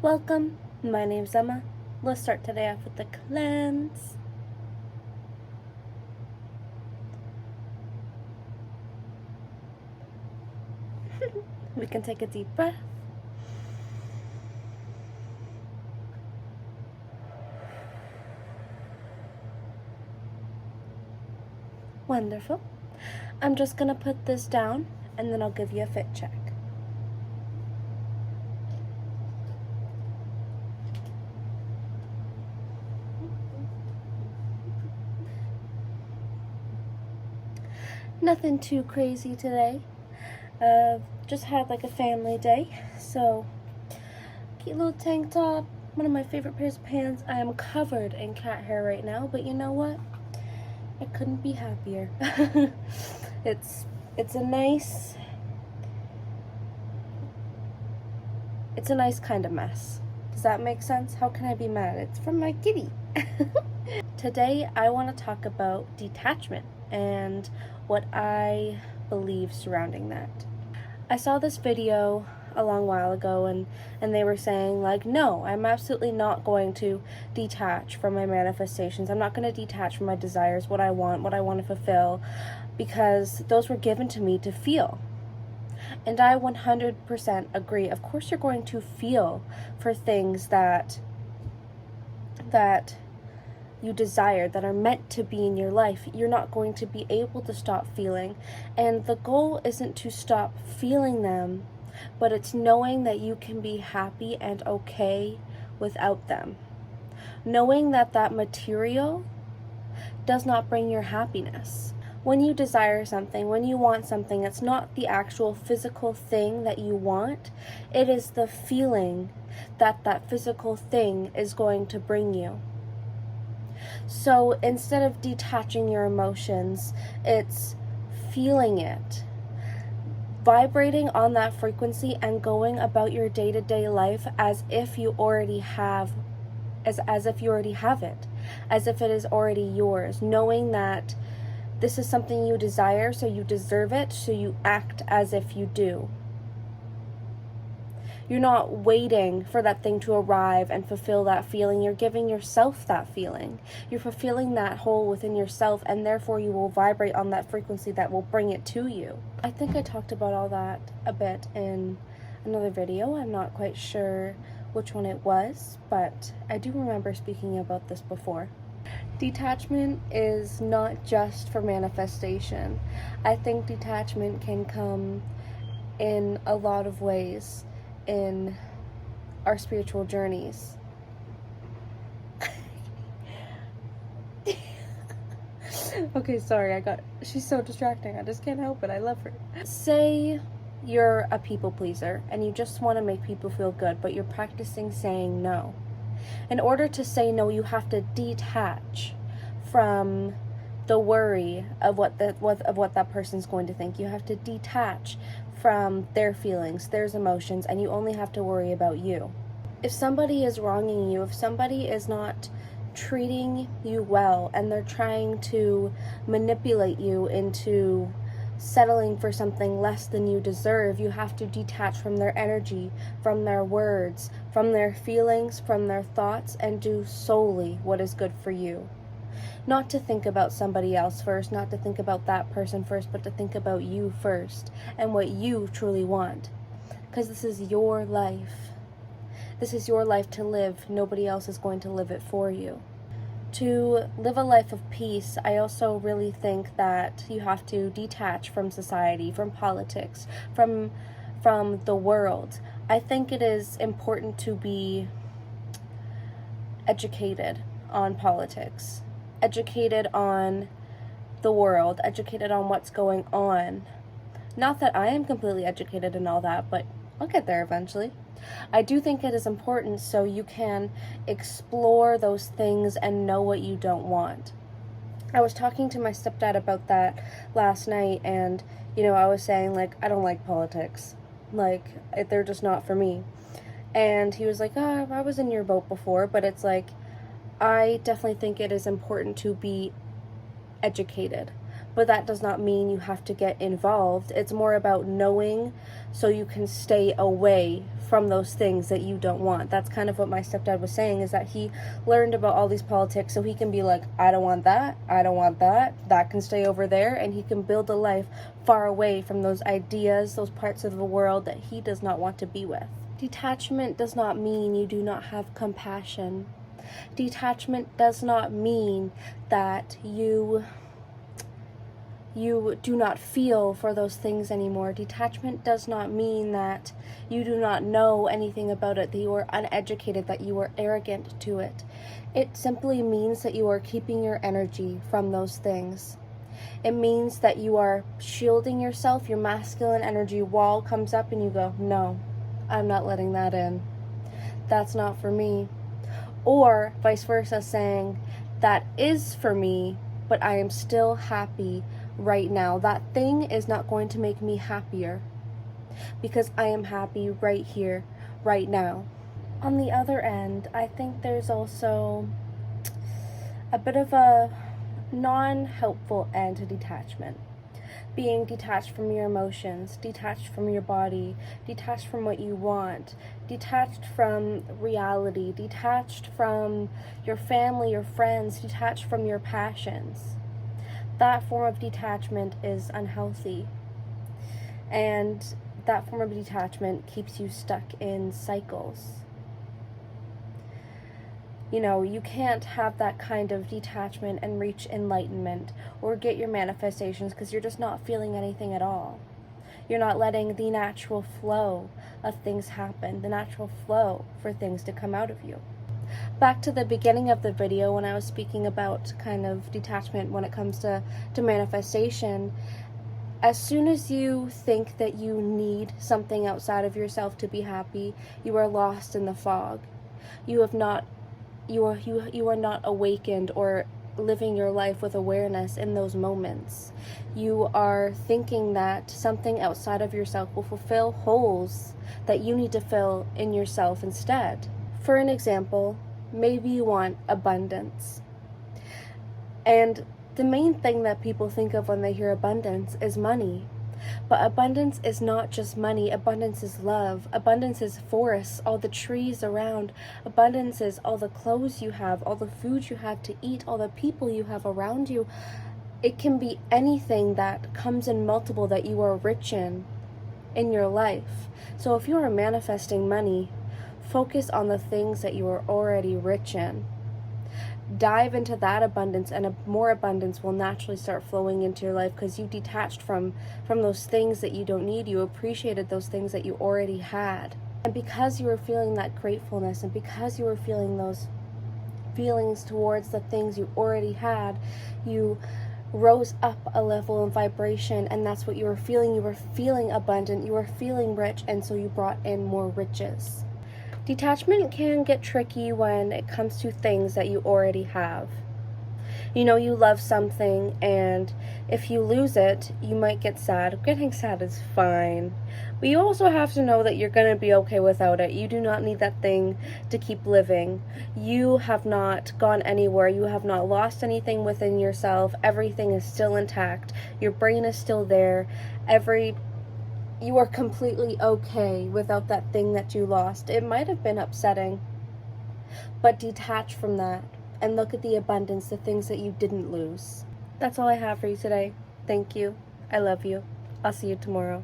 Welcome, my name's Emma. Let's start today off with the cleanse. We can take a deep breath. Wonderful. I'm just gonna put this down and then I'll give you a fit check. Nothing too crazy today. Just had like a family day, so cute little tank top, one of my favorite pairs of pants. I am covered in cat hair right now, but you know what? I couldn't be happier. It's a nice kind of mess. Does that make sense? How can I be mad? It's from my kitty. Today I want to talk about detachment and what I believe surrounding that. I saw this video a long while ago and they were saying like, no, I'm absolutely not going to detach from my manifestations. I'm not going to detach from my desires, what I want to fulfill, because those were given to me to feel. And I 100% agree. Of course you're going to feel for things that you desire, that are meant to be in your life. You're not going to be able to stop feeling. And the goal isn't to stop feeling them, but it's knowing that you can be happy and okay without them. Knowing that that material does not bring your happiness. When you desire something, when you want something, it's not the actual physical thing that you want. It is the feeling that that physical thing is going to bring you. So instead of detaching your emotions, it's feeling it, vibrating on that frequency and going about your day-to-day life as if you already have, as if you already have it, as if it is already yours, knowing that this is something you desire, so you deserve it, so you act as if you do. You're not waiting for that thing to arrive and fulfill that feeling. You're giving yourself that feeling. You're fulfilling that hole within yourself, and therefore you will vibrate on that frequency that will bring it to you. I think I talked about all that a bit in another video. I'm not quite sure which one it was, but I do remember speaking about this before. Detachment is not just for manifestation. I think detachment can come in a lot of ways in our spiritual journeys. Okay, sorry, she's so distracting. I just can't help it. I love her. Say you're a people pleaser and you just want to make people feel good, but you're practicing saying no. In order to say no, you have to detach from the worry of what that person's going to think. You have to detach from their feelings, their emotions, and you only have to worry about you. If somebody is wronging you, if somebody is not treating you well and they're trying to manipulate you into settling for something less than you deserve, you have to detach from their energy, from their words, from their feelings, from their thoughts, and do solely what is good for you. Not to think about somebody else first, not to think about that person first, but to think about you first and what you truly want. Because this is your life. This is your life to live. Nobody else is going to live it for you. To live a life of peace, I also really think that you have to detach from society, from politics, from the world. I think it is important to be educated on politics, educated on the world, educated on what's going on. Not that I am completely educated in all that, but I'll get there eventually. I do think it is important so you can explore those things and know what you don't want. I was talking to my stepdad about that last night, and I was saying like, I don't like politics. Like, they're just not for me. And he was like, oh, I was in your boat before, but it's like, I definitely think it is important to be educated, but that does not mean you have to get involved. It's more about knowing so you can stay away from those things that you don't want. That's kind of what my stepdad was saying, is that he learned about all these politics so he can be like, I don't want that, I don't want that, that can stay over there, and he can build a life far away from those ideas, those parts of the world that he does not want to be with. Detachment does not mean you do not have compassion. Detachment does not mean that you do not feel for those things anymore. Detachment does not mean that you do not know anything about it, that you are uneducated, that you are arrogant to it. It simply means that you are keeping your energy from those things. It means that you are shielding yourself. Your masculine energy wall comes up and you go, no, I'm not letting that in. That's not for me. Or vice versa, saying, that is for me, but I am still happy right now. That thing is not going to make me happier because I am happy right here, right now. On the other end, I think there's also a bit of a non-helpful end to detachment. Being detached from your emotions, detached from your body, detached from what you want, detached from reality, detached from your family, your friends, detached from your passions. That form of detachment is unhealthy. And that form of detachment keeps you stuck in cycles. You know, you can't have that kind of detachment and reach enlightenment or get your manifestations because you're just not feeling anything at all. You're not letting the natural flow of things happen, the natural flow for things to come out of you. Back to the beginning of the video when I was speaking about kind of detachment when it comes to manifestation, as soon as you think that you need something outside of yourself to be happy, you are lost in the fog. You are not awakened or living your life with awareness in those moments. You are thinking that something outside of yourself will fulfill holes that you need to fill in yourself instead. For an example, maybe you want abundance. And the main thing that people think of when they hear abundance is money. But abundance is not just money. Abundance is love. Abundance is forests, all the trees around. Abundance is all the clothes you have, all the food you have to eat, all the people you have around you. It can be anything that comes in multiple that you are rich in your life. So if you are manifesting money, focus on the things that you are already rich in. Dive into that abundance, and more abundance will naturally start flowing into your life because you detached from those things that you don't need. You appreciated those things that you already had. And because you were feeling that gratefulness, and because you were feeling those feelings towards the things you already had, you rose up a level in vibration, and that's what you were feeling. You were feeling abundant, you were feeling rich, and so you brought in more riches. Detachment can get tricky when it comes to things that you already have. You know, you love something, and if you lose it, you might get sad. Getting sad is fine. But you also have to know that you're going to be okay without it. You do not need that thing to keep living. You have not gone anywhere. You have not lost anything within yourself. Everything is still intact. Your brain is still there. You are completely okay without that thing that you lost. It might have been upsetting, but detach from that and look at the abundance, the things that you didn't lose. That's all I have for you today. Thank you. I love you. I'll see you tomorrow.